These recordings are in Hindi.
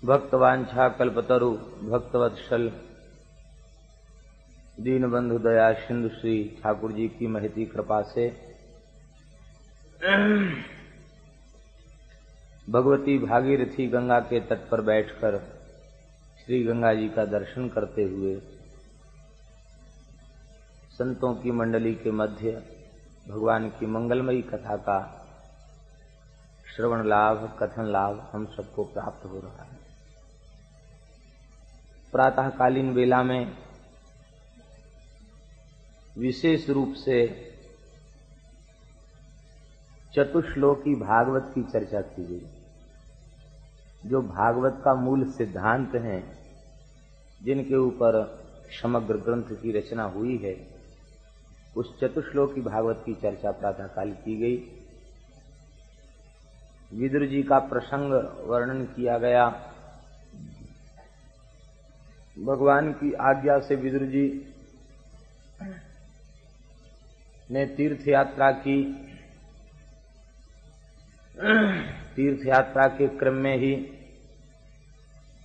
भक्तवांछा कल्पतरु भक्तवत्सल दीनबंधु दया सिंधु श्री ठाकुर जी की महती कृपा से भगवती भागीरथी गंगा के तट पर बैठकर श्री गंगा जी का दर्शन करते हुए संतों की मंडली के मध्य भगवान की मंगलमयी कथा का श्रवण लाभ कथन लाभ हम सबको प्राप्त हो रहा है। प्रातःकालीन वेला में विशेष रूप से चतुश्लोकी भागवत की चर्चा की गई। जो भागवत का मूल सिद्धांत है, जिनके ऊपर समग्र ग्रंथ की रचना हुई है, उस चतुश्लोकी भागवत की चर्चा प्रातःकाल की गई। विदुर जी का प्रसंग वर्णन किया गया। भगवान की आज्ञा से विदुर जी ने तीर्थ यात्रा के क्रम में ही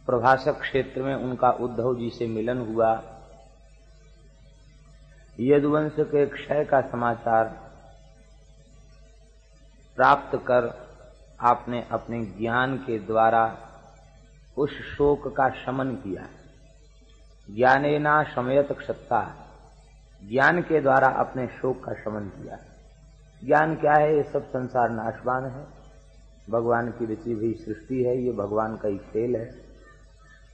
प्रभासक क्षेत्र में उनका उद्धव जी से मिलन हुआ। यदुवंश के क्षय का समाचार प्राप्त कर आपने अपने ज्ञान के द्वारा उस शोक का शमन किया। ज्ञानेना शमयत क्षत्ता, ज्ञान के द्वारा अपने शोक का शमन किया। ज्ञान क्या है? ये सब संसार नाशवान है, भगवान की रची हुई सृष्टि है, ये भगवान का ही खेल है।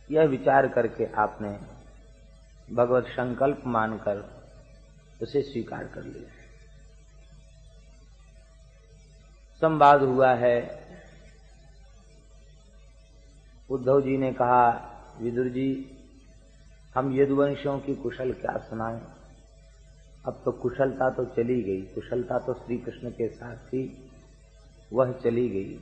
यह विचार करके आपने भगवत संकल्प मानकर उसे स्वीकार कर लिया। संवाद हुआ है। उद्धव जी ने कहा, विदुर जी, हम यदुवंशियों की कुशल क्या सुनाएं? अब तो कुशलता तो चली गई, कुशलता तो श्री कृष्ण के साथ थी, वह चली गई।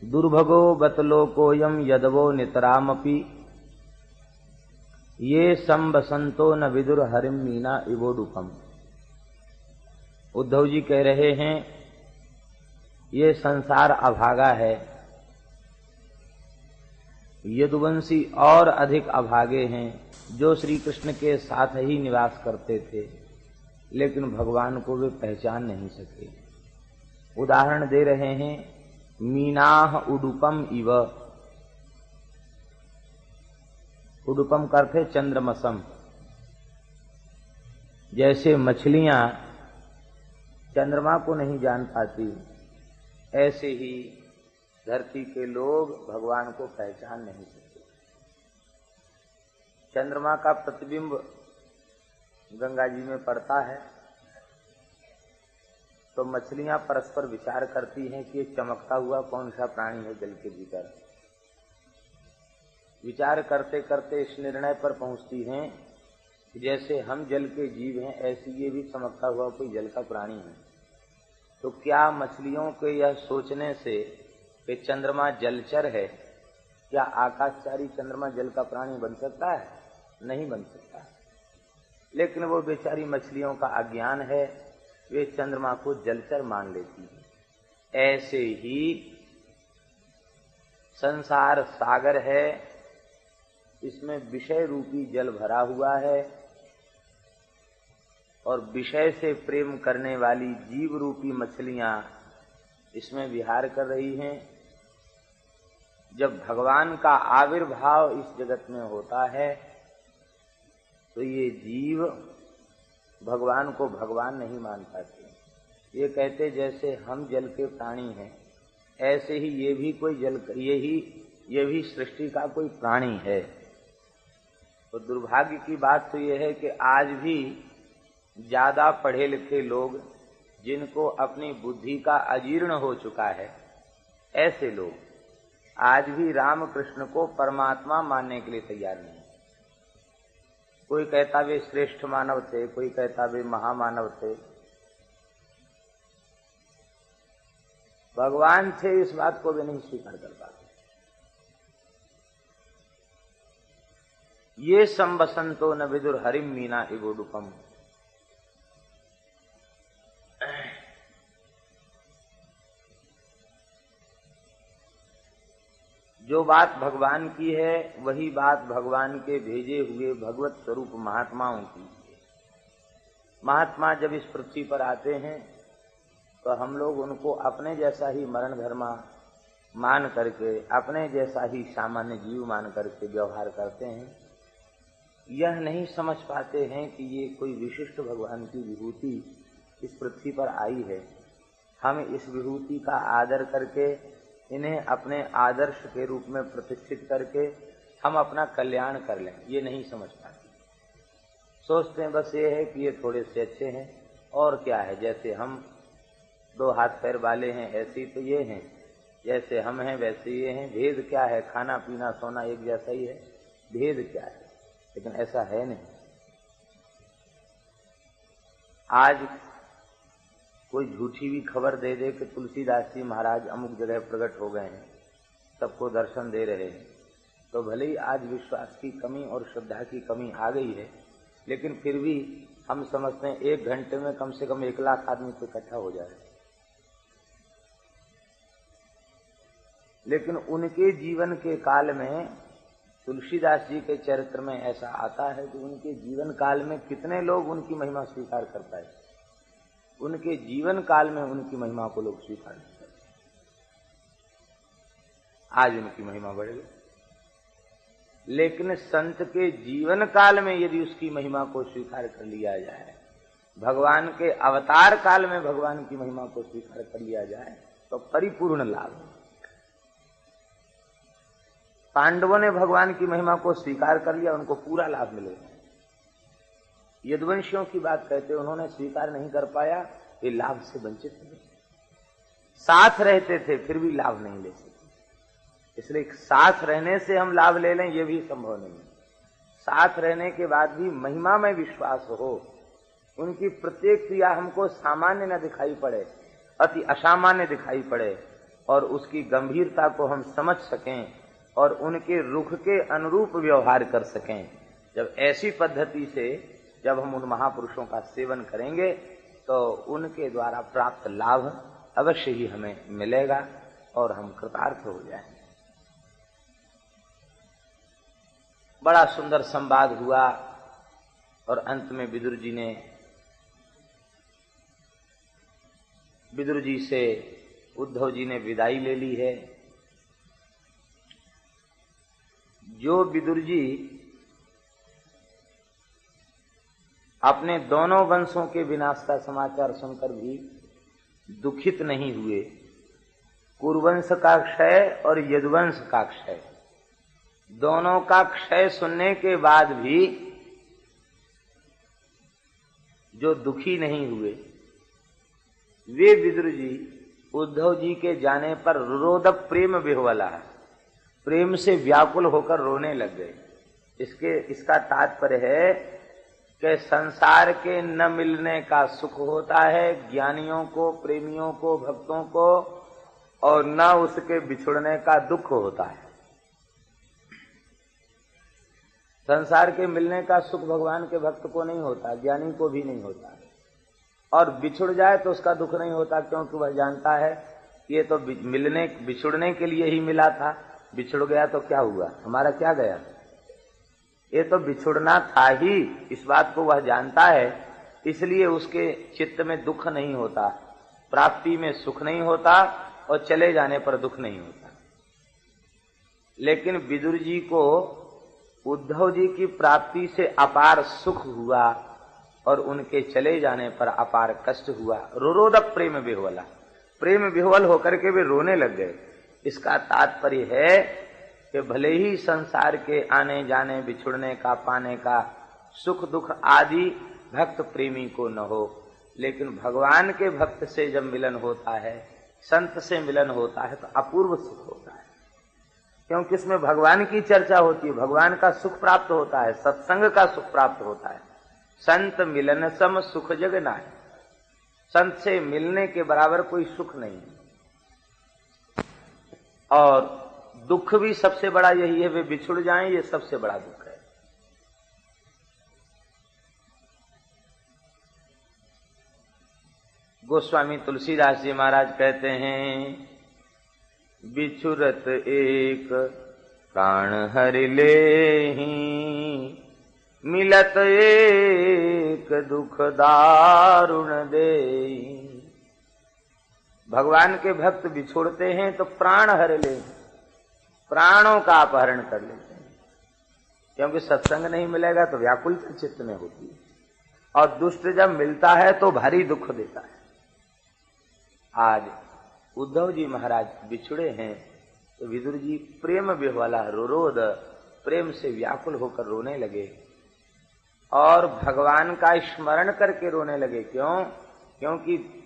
दुर्भगो बतलोकोयम यदवो नितरामपि ये संबसंतो न विदुर हरिम मीना इवोडुपम। उद्धव जी कह रहे हैं, ये संसार अभागा है, यदुवंशी और अधिक अभागे हैं, जो श्री कृष्ण के साथ ही निवास करते थे, लेकिन भगवान को वे पहचान नहीं सके। उदाहरण दे रहे हैं, मीनाह उडुपम इव। उडुपम का अर्थ है चंद्रमसम। जैसे मछलियां चंद्रमा को नहीं जान पाती, ऐसे ही धरती के लोग भगवान को पहचान नहीं सकते। चंद्रमा का प्रतिबिंब गंगा जी में पड़ता है तो मछलियां परस्पर विचार करती हैं कि ये चमकता हुआ कौन सा प्राणी है जल के भीतर। विचार करते करते इस निर्णय पर पहुंचती हैं कि जैसे हम जल के जीव हैं, ऐसे ये भी चमकता हुआ कोई जल का प्राणी है। तो क्या मछलियों के यह सोचने से कि चंद्रमा जलचर है, क्या आकाशचारी चंद्रमा जल का प्राणी बन सकता है? नहीं बन सकता। लेकिन वो बेचारी मछलियों का अज्ञान है, वे चंद्रमा को जलचर मान लेती हैं। ऐसे ही संसार सागर है, इसमें विषय रूपी जल भरा हुआ है और विषय से प्रेम करने वाली जीव रूपी मछलियां इसमें विहार कर रही हैं। जब भगवान का आविर्भाव इस जगत में होता है तो ये जीव भगवान को भगवान नहीं मान पाते। ये कहते जैसे हम जल के प्राणी हैं, ऐसे ही ये भी कोई ये भी सृष्टि का कोई प्राणी है। तो दुर्भाग्य की बात तो ये है कि आज भी ज्यादा पढ़े लिखे लोग, जिनको अपनी बुद्धि का अजीर्ण हो चुका है, ऐसे लोग आज भी रामकृष्ण को परमात्मा मानने के लिए तैयार नहीं। कोई कहता वे श्रेष्ठ मानव थे, कोई कहता वे महामानव थे। भगवान थे, इस बात को वे नहीं स्वीकार कर पाते। ये संबसंतो न विदुर हरिम मीना इवोडुपम। जो बात भगवान की है वही बात भगवान के भेजे हुए भगवत स्वरूप महात्माओं की है। महात्मा जब इस पृथ्वी पर आते हैं तो हम लोग उनको अपने जैसा ही मरण धर्मा मान करके, अपने जैसा ही सामान्य जीव मान करके व्यवहार करते हैं। यह नहीं समझ पाते हैं कि ये कोई विशिष्ट भगवान की विभूति इस पृथ्वी पर आई है। हम इस विभूति का आदर करके, इन्हें अपने आदर्श के रूप में प्रतिष्ठित करके हम अपना कल्याण कर लें, ये नहीं समझ पाते। सोचते हैं बस ये है कि ये थोड़े से अच्छे हैं और क्या है, जैसे हम दो हाथ पैर वाले हैं ऐसे ही तो ये हैं, जैसे हम हैं वैसे ये हैं। भेद क्या है, खाना पीना सोना एक जैसा ही है, भेद क्या है? लेकिन ऐसा है नहीं। आज कोई झूठी भी खबर दे दे कि तुलसीदास जी महाराज अमुक जगह प्रकट हो गए हैं, सबको दर्शन दे रहे हैं, तो भले ही आज विश्वास की कमी और श्रद्धा की कमी आ गई है, लेकिन फिर भी हम समझते हैं 1 घंटे में कम से कम 1 लाख आदमी तो इकट्ठा हो जाए। लेकिन उनके जीवन के काल में, तुलसीदास जी के चरित्र में ऐसा आता है कि उनके जीवन काल में कितने लोग उनकी महिमा स्वीकार कर पाए। उनके जीवन काल में उनकी महिमा को लोग स्वीकार नहीं करते। आज उनकी महिमा बढ़ गई, लेकिन संत के जीवन काल में यदि उसकी महिमा को स्वीकार कर लिया जाए, भगवान के अवतार काल में भगवान की महिमा को स्वीकार कर लिया जाए, तो परिपूर्ण लाभ है। पांडवों ने भगवान की महिमा को स्वीकार कर लिया, उनको पूरा लाभ मिलेगा। यदुवंशियों की बात कहते, उन्होंने स्वीकार नहीं कर पाया, ये लाभ से वंचित थे। साथ रहते थे फिर भी लाभ नहीं ले सके। इसलिए साथ रहने से हम लाभ ले लें ये भी संभव नहीं है। साथ रहने के बाद भी महिमा में विश्वास हो, उनकी प्रत्येक क्रिया हमको सामान्य न दिखाई पड़े, अति असामान्य दिखाई पड़े, और उसकी गंभीरता को हम समझ सकें और उनके रुख के अनुरूप व्यवहार कर सकें। जब ऐसी पद्धति से जब हम उन महापुरुषों का सेवन करेंगे तो उनके द्वारा प्राप्त लाभ अवश्य ही हमें मिलेगा और हम कृतार्थ हो जाएंगे। बड़ा सुंदर संवाद हुआ और अंत में विदुर जी से उद्धव जी ने विदाई ले ली है। जो विदुर जी अपने दोनों वंशों के विनाश का समाचार सुनकर भी दुखित नहीं हुए, कुरुवंश का क्षय और यदुवंश का क्षय, दोनों का क्षय सुनने के बाद भी जो दुखी नहीं हुए, वे विदुर जी उद्धव जी के जाने पर रुरोध प्रेम विह्वला, प्रेम से व्याकुल होकर रोने लग गए। इसका तात्पर्य है कि संसार के न मिलने का सुख होता है ज्ञानियों को, प्रेमियों को, भक्तों को, और न उसके बिछुड़ने का दुख होता है। संसार के मिलने का सुख भगवान के भक्त को नहीं होता, ज्ञानी को भी नहीं होता, और बिछुड़ जाए तो उसका दुख नहीं होता, क्योंकि वह जानता है ये तो बिछुड़ने के लिए ही मिला था, बिछुड़ गया तो क्या हुआ, हमारा क्या गया, ये तो बिछुड़ना था ही, इस बात को वह जानता है। इसलिए उसके चित्त में दुख नहीं होता, प्राप्ति में सुख नहीं होता और चले जाने पर दुख नहीं होता। लेकिन विदुर जी को उद्धव जी की प्राप्ति से अपार सुख हुआ और उनके चले जाने पर अपार कष्ट हुआ। रुरोध प्रेम विह्वला, प्रेम विह्वल होकर के वे रोने लग गए। इसका तात्पर्य है कि भले ही संसार के आने जाने, बिछुड़ने का, पाने का सुख दुख आदि भक्त प्रेमी को न हो, लेकिन भगवान के भक्त से जब मिलन होता है, संत से मिलन होता है, तो अपूर्व सुख होता है, क्योंकि इसमें भगवान की चर्चा होती है, भगवान का सुख प्राप्त होता है, सत्संग का सुख प्राप्त होता है। संत मिलन सम सुख जग नाहि, संत से मिलने के बराबर कोई सुख नहीं है। और दुख भी सबसे बड़ा यही है, वे बिछुड़ जाएं, ये सबसे बड़ा दुख है। गोस्वामी तुलसीदास जी महाराज कहते हैं, बिछुरत एक प्राण हरि लेहि, मिलत एक दुख दारुण देहि। भगवान के भक्त बिछोड़ते हैं तो प्राण हर ले, प्राणों का अपहरण कर लेते हैं, क्योंकि सत्संग नहीं मिलेगा तो व्याकुलता चित्त में होती है, और दुष्ट जब मिलता है तो भारी दुख देता है। आज उद्धव जी महाराज बिछुड़े हैं तो विदुर जी प्रेम विह्वला रोरोद, प्रेम से व्याकुल होकर रोने लगे और भगवान का स्मरण करके रोने लगे। क्यों? क्योंकि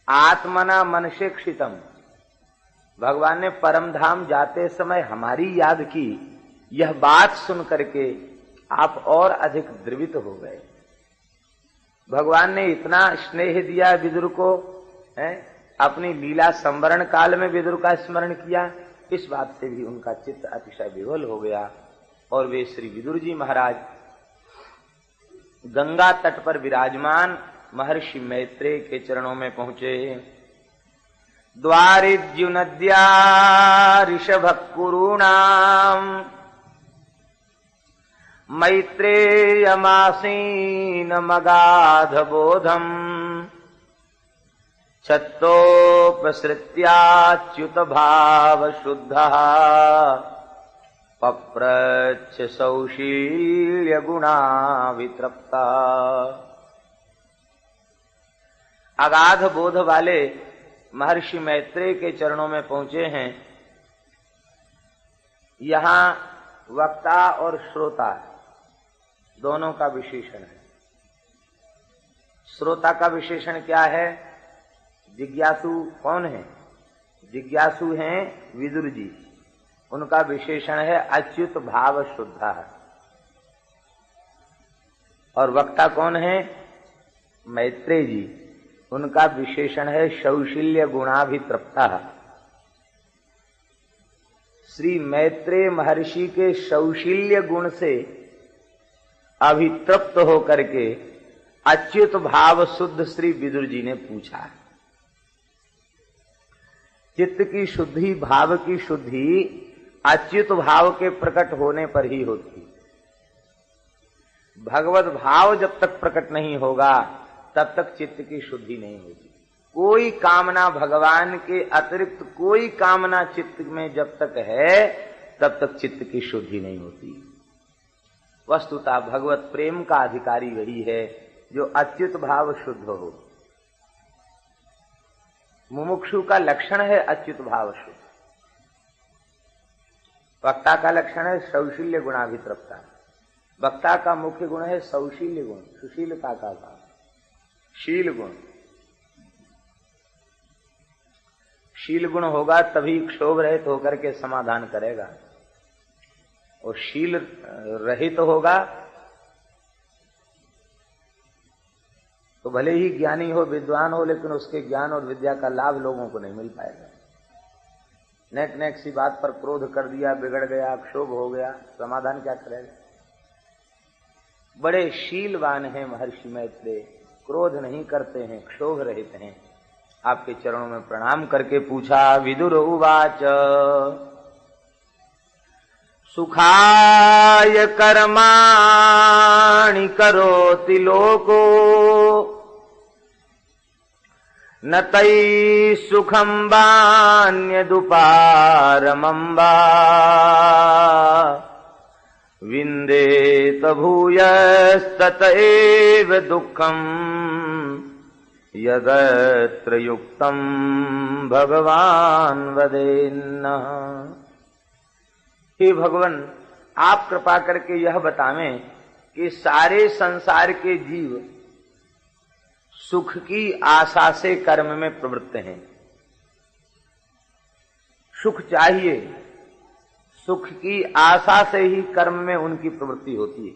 आत्मना मनसे क्षितम, भगवान ने परम धाम जाते समय हमारी याद की, यह बात सुन करके आप और अधिक द्रवित हो गए। भगवान ने इतना स्नेह दिया विदुर को, अपनी लीला संवरण काल में विदुर का स्मरण किया, इस बात से भी उनका चित्त अतिशय विह्वल हो गया और वे श्री विदुर जी महाराज गंगा तट पर विराजमान महर्षि मैत्रेय के चरणों में पहुंचे। द्वारिज्यु नद्या ऋषभकुरूणाम मैत्रेयमासीन मगाध बोधम, छत्तोपसृत्याच्युत भाव शुद्धः पप्रच्छ सौशील्य गुणा वितृप्ता। अगाध बोध वाले महर्षि मैत्रेय के चरणों में पहुंचे हैं। यहां वक्ता और श्रोता दोनों का विशेषण है। श्रोता का विशेषण क्या है? जिज्ञासु कौन है? जिज्ञासु हैं विदुर जी, उनका विशेषण है अच्युत भाव शुद्धा। और वक्ता कौन है? मैत्रेय जी, उनका विशेषण है शौशील्य गुणाभितृप्ता। श्री मैत्रेय महर्षि के शौशील्य गुण से अभितृप्त होकर के अच्युत भाव शुद्ध श्री विदुर जी ने पूछा। चित्त की शुद्धि, भाव की शुद्धि अच्युत भाव के प्रकट होने पर ही होती। भगवत भाव जब तक प्रकट नहीं होगा तब तक चित्त की शुद्धि नहीं होगी। कोई कामना भगवान के अतिरिक्त कोई कामना चित्त में जब तक है तब तक चित्त की शुद्धि नहीं होती। वस्तुतः भगवत प्रेम का अधिकारी वही है जो अच्युत भाव शुद्ध हो। मुमुक्षु का लक्षण है अच्युत भाव शुद्ध, वक्ता का लक्षण है सौशील्य गुणाभितृप्ता। वक्ता का मुख्य गुण है सौशील्य गुण, सुशीलता का भाव, शील गुण। शील गुण होगा तभी क्षोभ रहित होकर के समाधान करेगा, और शील रहित होगा तो भले ही ज्ञानी हो, विद्वान हो, लेकिन उसके ज्ञान और विद्या का लाभ लोगों को नहीं मिल पाएगा। नेक नेक सी बात पर क्रोध कर दिया, बिगड़ गया, क्षोभ हो गया, समाधान क्या करेगा? बड़े शीलवान हैं महर्षि मैत्रेय, क्रोध नहीं करते हैं, क्षोभ रहित हैं। आपके चरणों में प्रणाम करके पूछा। विदुर उवाच सुखाय कर्माणि करोति लोको न तै सुखं वान्यदुपारमम्बा विन्देत भूयस्तत एव दुःखम् यदत्र युक्तं भगवान वदेन्नः। हे भगवान, आप कृपा करके यह बतावें कि सारे संसार के जीव सुख की आशा से कर्म में प्रवृत्त हैं। सुख चाहिए, सुख की आशा से ही कर्म में उनकी प्रवृत्ति होती है।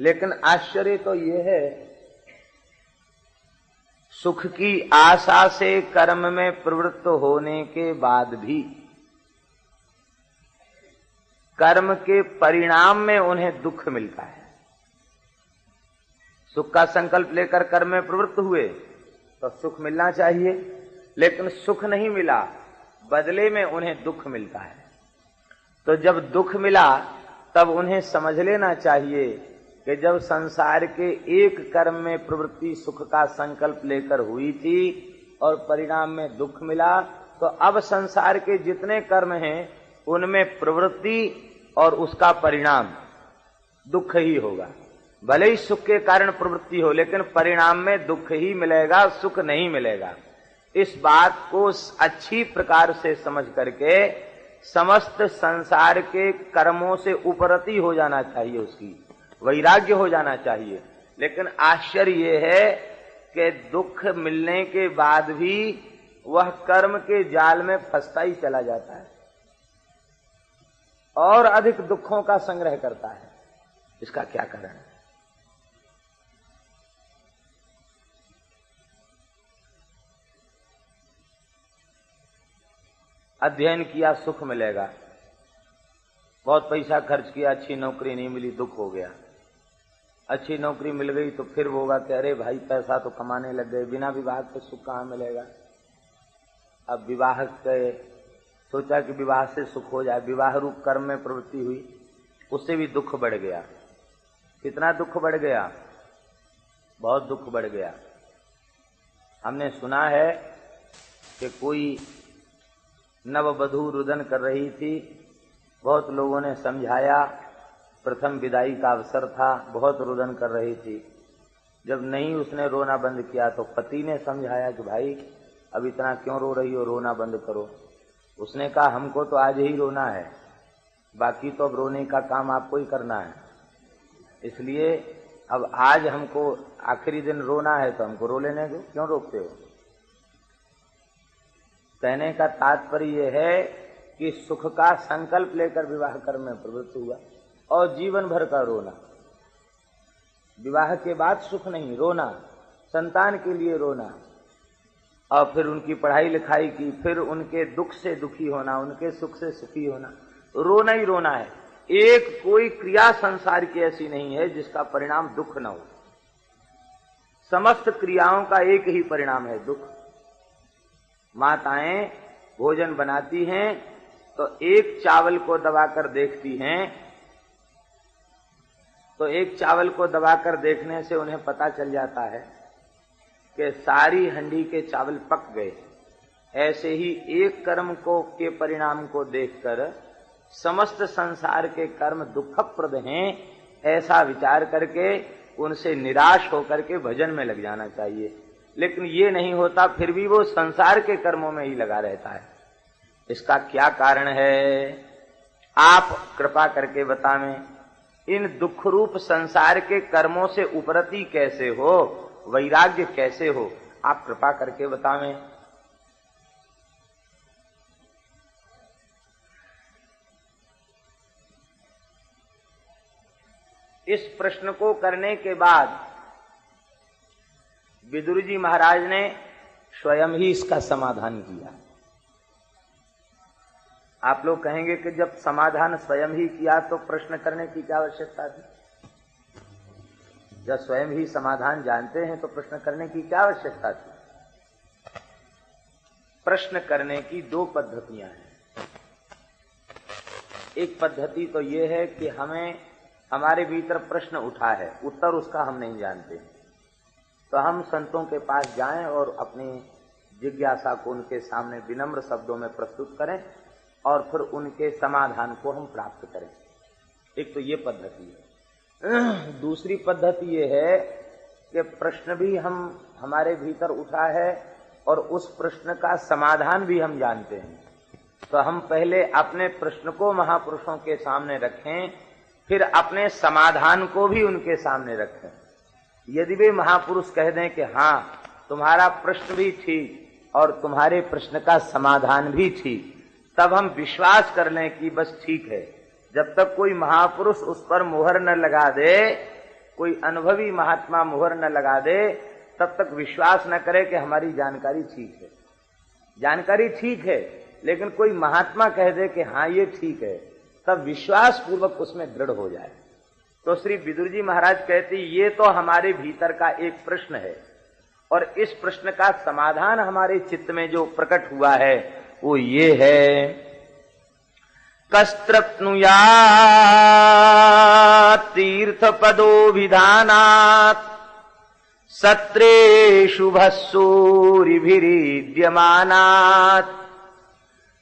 लेकिन आश्चर्य तो यह है, सुख की आशा से कर्म में प्रवृत्त होने के बाद भी कर्म के परिणाम में उन्हें दुख मिलता है। सुख का संकल्प लेकर कर्म में प्रवृत्त हुए तो सुख मिलना चाहिए, लेकिन सुख नहीं मिला, बदले में उन्हें दुख मिलता है। तो जब दुख मिला तब उन्हें समझ लेना चाहिए कि जब संसार के एक कर्म में प्रवृत्ति सुख का संकल्प लेकर हुई थी और परिणाम में दुख मिला, तो अब संसार के जितने कर्म हैं उनमें प्रवृत्ति और उसका परिणाम दुख ही होगा। भले ही सुख के कारण प्रवृत्ति हो, लेकिन परिणाम में दुख ही मिलेगा, सुख नहीं मिलेगा। इस बात को अच्छी प्रकार से समझ करके समस्त संसार के कर्मों से उपरति हो जाना चाहिए, उसकी वैराग्य हो जाना चाहिए। लेकिन आश्चर्य ये है कि दुख मिलने के बाद भी वह कर्म के जाल में फंसता ही चला जाता है और अधिक दुखों का संग्रह करता है। इसका क्या कारण है? अध्ययन किया सुख मिलेगा, बहुत पैसा खर्च किया, अच्छी नौकरी नहीं मिली, दुख हो गया। अच्छी नौकरी मिल गई तो फिर वो होगा कि अरे भाई पैसा तो कमाने लग गए, बिना विवाह के सुख कहाँ मिलेगा। अब विवाह के सोचा कि विवाह से सुख हो जाए, विवाह रूप कर्म में प्रवृत्ति हुई, उससे भी दुख बढ़ गया। कितना दुख बढ़ गया? बहुत दुख बढ़ गया। हमने सुना है कि कोई नववधू रुदन कर रही थी, बहुत लोगों ने समझाया, प्रथम विदाई का अवसर था, बहुत रुदन कर रही थी। जब नहीं उसने रोना बंद किया तो पति ने समझाया कि भाई अब इतना क्यों रो रही हो, रोना बंद करो। उसने कहा हमको तो आज ही रोना है, बाकी तो अब रोने का काम आपको ही करना है, इसलिए अब आज हमको आखिरी दिन रोना है तो हमको रो लेने दो, क्यों रोकते हो। कहने का तात्पर्य यह है कि सुख का संकल्प लेकर विवाह कर्म में प्रवृत्त हुआ और जीवन भर का रोना। विवाह के बाद सुख नहीं, रोना, संतान के लिए रोना, और फिर उनकी पढ़ाई लिखाई की, फिर उनके दुख से दुखी होना, उनके सुख से सुखी होना, रोना ही रोना है। एक कोई क्रिया संसार की ऐसी नहीं है जिसका परिणाम दुख न हो। समस्त क्रियाओं का एक ही परिणाम है, दुख। माताएं भोजन बनाती हैं तो एक चावल को दबाकर देखती हैं, तो एक चावल को दबाकर देखने से उन्हें पता चल जाता है कि सारी हंडी के चावल पक गए। ऐसे ही एक कर्म को के परिणाम को देखकर समस्त संसार के कर्म दुखप्रद हैं, ऐसा विचार करके उनसे निराश होकर के भजन में लग जाना चाहिए। लेकिन ये नहीं होता, फिर भी वो संसार के कर्मों में ही लगा रहता है। इसका क्या कारण है? आप कृपा करके बतावें। इन दुख रूप संसार के कर्मों से उपरति कैसे हो, वैराग्य कैसे हो, आप कृपा करके बतावें। इस प्रश्न को करने के बाद विदुर जी महाराज ने स्वयं ही इसका समाधान किया। आप लोग कहेंगे कि जब समाधान स्वयं ही किया तो प्रश्न करने की क्या आवश्यकता थी? जब स्वयं ही समाधान जानते हैं तो प्रश्न करने की क्या आवश्यकता थी? प्रश्न करने की दो पद्धतियां हैं। एक पद्धति तो यह है कि हमें हमारे भीतर प्रश्न उठा है, उत्तर उसका हम नहीं जानते, तो हम संतों के पास जाएं और अपनी जिज्ञासा को उनके सामने विनम्र शब्दों में प्रस्तुत करें और फिर उनके समाधान को हम प्राप्त करें। एक तो ये पद्धति है। दूसरी पद्धति ये है कि प्रश्न भी हमारे भीतर उठा है और उस प्रश्न का समाधान भी हम जानते हैं, तो हम पहले अपने प्रश्न को महापुरुषों के सामने रखें, फिर अपने समाधान को भी उनके सामने रखें। यदि वे महापुरुष कह दें कि हाँ तुम्हारा प्रश्न भी ठीक और तुम्हारे प्रश्न का समाधान भी ठीक, तब हम विश्वास कर लें कि बस ठीक है। जब तक कोई महापुरुष उस पर मुहर न लगा दे, कोई अनुभवी महात्मा मुहर न लगा दे, तब तक विश्वास न करे कि हमारी जानकारी ठीक है। जानकारी ठीक है, लेकिन कोई महात्मा कह दे कि हाँ ये ठीक है, तब विश्वास पूर्वक उसमें दृढ़ हो जाए। तो श्री विदुर जी महाराज कहते ये तो हमारे भीतर का एक प्रश्न है, और इस प्रश्न का समाधान हमारे चित्त में जो प्रकट हुआ है वो ये है, कस्त्रप्नुया तीर्थ पदोभिधानात् सत्रे शुभसूरिभिरीड्यमानात्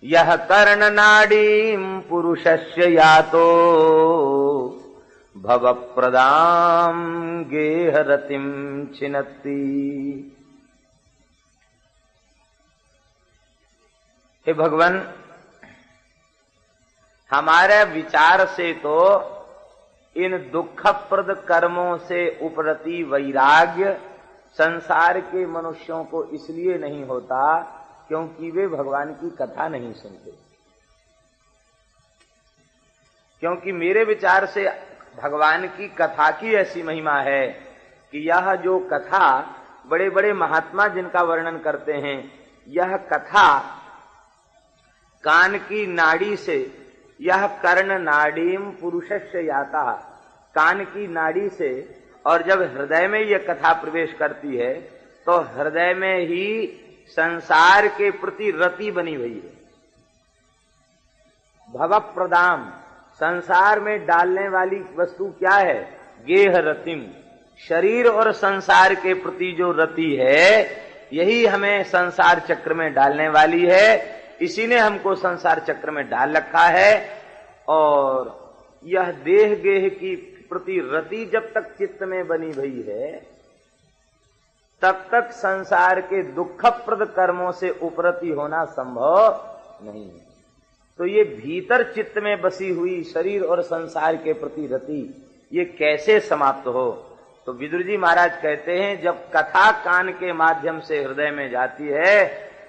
यह कर्णनाडीं पुरुषस्य यातो भवप्रदां गेहरतिं छिनत्ति। हे भगवान, हमारे विचार से तो इन दुखप्रद कर्मों से उपरति वैराग्य संसार के मनुष्यों को इसलिए नहीं होता क्योंकि वे भगवान की कथा नहीं सुनते। क्योंकि मेरे विचार से भगवान की कथा की ऐसी महिमा है कि यह जो कथा बड़े बड़े महात्मा जिनका वर्णन करते हैं, यह कथा कान की नाड़ी से, यह कर्ण नाड़ीम पुरुषस्य याता, कान की नाड़ी से, और जब हृदय में यह कथा प्रवेश करती है तो हृदय में ही संसार के प्रति रति बनी हुई है। भवप्रदाम, संसार में डालने वाली वस्तु क्या है? गेह रतिम, शरीर और संसार के प्रति जो रति है यही हमें संसार चक्र में डालने वाली है। इसी ने हमको संसार चक्र में डाल रखा है, और यह देह गेह की प्रति रति जब तक चित्त में बनी हुई है तब तक संसार के दुखप्रद कर्मों से उपरति होना संभव नहीं है। तो ये भीतर चित्त में बसी हुई शरीर और संसार के प्रति रति ये कैसे समाप्त हो? तो विदुर जी महाराज कहते हैं, जब कथा कान के माध्यम से हृदय में जाती है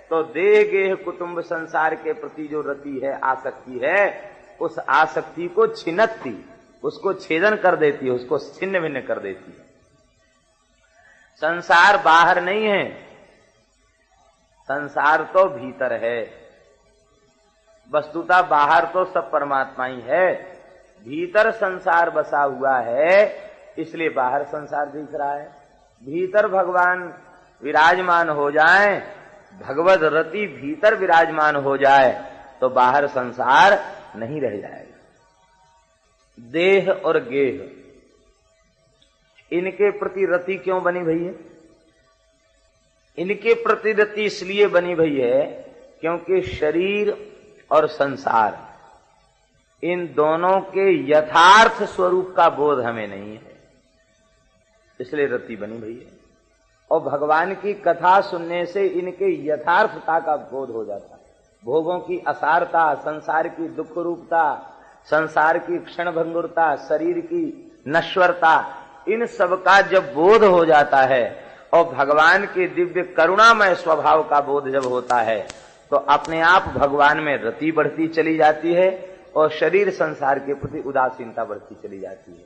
तो देह गेह कुटुंब संसार के प्रति जो रति है, आसक्ति है, उस आसक्ति को छिनत्ती, उसको छेदन कर देती है, उसको छिन्न भिन्न कर देती है। संसार बाहर नहीं है, संसार तो भीतर है। वस्तुतः बाहर तो सब परमात्मा ही है, भीतर संसार बसा हुआ है, इसलिए बाहर संसार दिख रहा है। भीतर भगवान विराजमान हो जाए, भगवद रति भीतर विराजमान हो जाए तो बाहर संसार नहीं रह जाएगा। देह और गेह इनके प्रति रति क्यों बनी भई है? इनके प्रति रति इसलिए बनी भई है क्योंकि शरीर और संसार इन दोनों के यथार्थ स्वरूप का बोध हमें नहीं है, इसलिए रति बनी भई है। और भगवान की कथा सुनने से इनके यथार्थता का बोध हो जाता है। भोगों की असारता, संसार की दुख रूपता, संसार की क्षणभंगुरता, शरीर की नश्वरता, इन सब का जब बोध हो जाता है और भगवान के दिव्य करुणामय स्वभाव का बोध जब होता है तो अपने आप भगवान में रति बढ़ती चली जाती है और शरीर संसार के प्रति उदासीनता बढ़ती चली जाती है।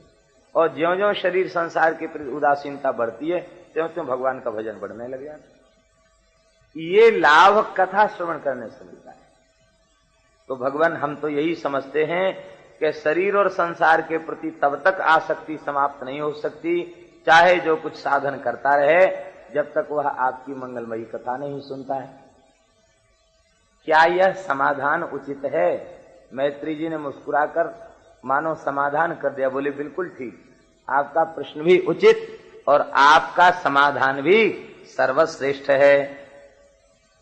और ज्यों-ज्यों शरीर संसार के प्रति उदासीनता बढ़ती है त्यों-त्यों भगवान का भजन बढ़ने लग जाता है। ये लाभ कथा श्रवण करने से मिलता है। तो भगवान, हम तो यही समझते हैं कि शरीर और संसार के प्रति तब तक आसक्ति समाप्त नहीं हो सकती चाहे जो कुछ साधन करता रहे, जब तक वह आपकी मंगलमयी कथा नहीं सुनता है। क्या यह समाधान उचित है? मैत्री जी ने मुस्कुराकर मानो समाधान कर दिया, बोले बिल्कुल ठीक, आपका प्रश्न भी उचित और आपका समाधान भी सर्वश्रेष्ठ है।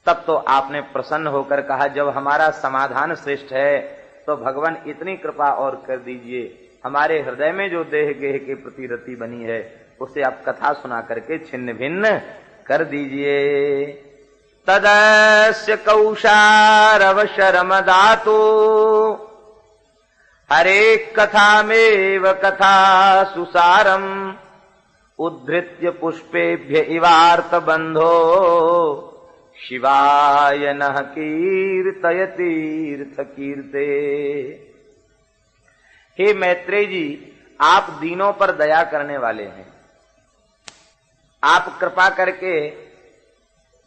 तब तो आपने प्रसन्न होकर कहा, जब हमारा समाधान श्रेष्ठ है तो भगवान इतनी कृपा और कर दीजिए, हमारे हृदय में जो देह गेह के प्रति रति बनी है उसे आप कथा सुना करके छिन्न भिन्न कर दीजिए। तदस्य कौशारव शरम दातु हरे कथामेव कथा सुसारम उद्धृत्य पुष्पेभ्य इवार्त बंधो शिवाय नः कीर्तय तीर्थ कीर्ते। हे मैत्रेय जी, आप दीनों पर दया करने वाले हैं। आप कृपा करके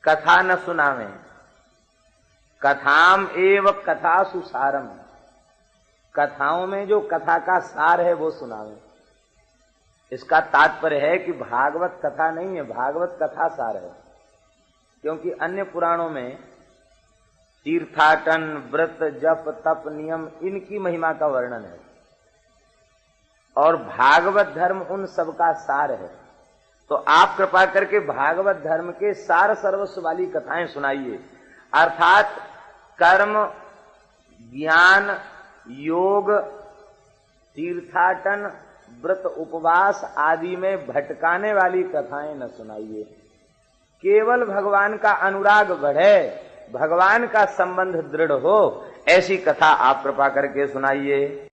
कथा न सुनावें, कथाम एव कथा सुसारम, कथाओं में जो कथा का सार है वो सुनावें। इसका तात्पर्य है कि भागवत कथा नहीं है, भागवत कथा सार है। क्योंकि अन्य पुराणों में तीर्थाटन, व्रत, जप, तप, नियम, इनकी महिमा का वर्णन है और भागवत धर्म उन सब का सार है। तो आप कृपा करके भागवत धर्म के सार सर्वस्व वाली कथाएं सुनाइए। अर्थात कर्म, ज्ञान, योग, तीर्थाटन, व्रत, उपवास आदि में भटकाने वाली कथाएं न सुनाइए। केवल भगवान का अनुराग बढ़े, भगवान का संबंध दृढ़ हो, ऐसी कथा आप कृपा करके सुनाइए।